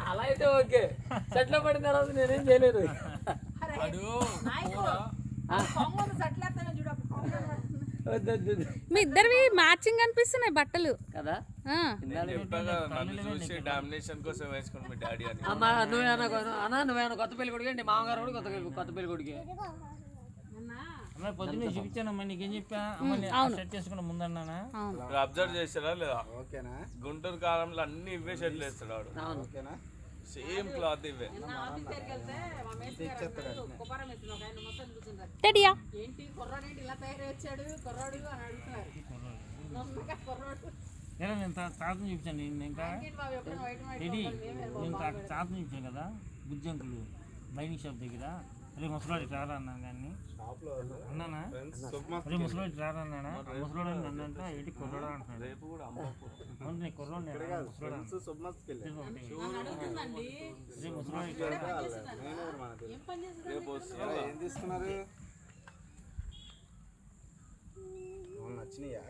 అలా అయితే ఓకే. సెట్లో పడిన తర్వాత నేనేం చేయలేదు. మీ ఇద్దరివి మ్యాచింగ్ అనిపిస్తున్నాయి బట్టలు కదా. నువ్వేనా కొత్త పెళ్లి కొడుకు అండి, మామగారు కూడా కొత్త పెళ్లి కొడుకు. పొద్దున్నే చూపించానమ్మా, నీకేం చెప్పా సెట్ చేసుకున్న ముందన్నానా? అబ్జర్వ్ చేస్తారా లేదా? గుంటూరు కాలంలో అన్ని ఇవే షర్ట్లు వేస్తాడు వాడు. సేమ్ క్లాత్ ఇవే. నేను తాతను చూపించాను, ఇంకా రెడీ నేను తాతను చూపించాను కదా బుజ్జంకులు బైనింగ్ షాప్ దగ్గర. అరే ముసలాడి రారా అన్నాను కానీ అన్నానా, అరే ముసలాడి రారా అన్నానా, ముసలాడు అని అన్నంట ఏంటి కుర్రాడా అంటున్నాడు. అవును నీ కుర్రాడు ముసలాడు నచ్చినాయా?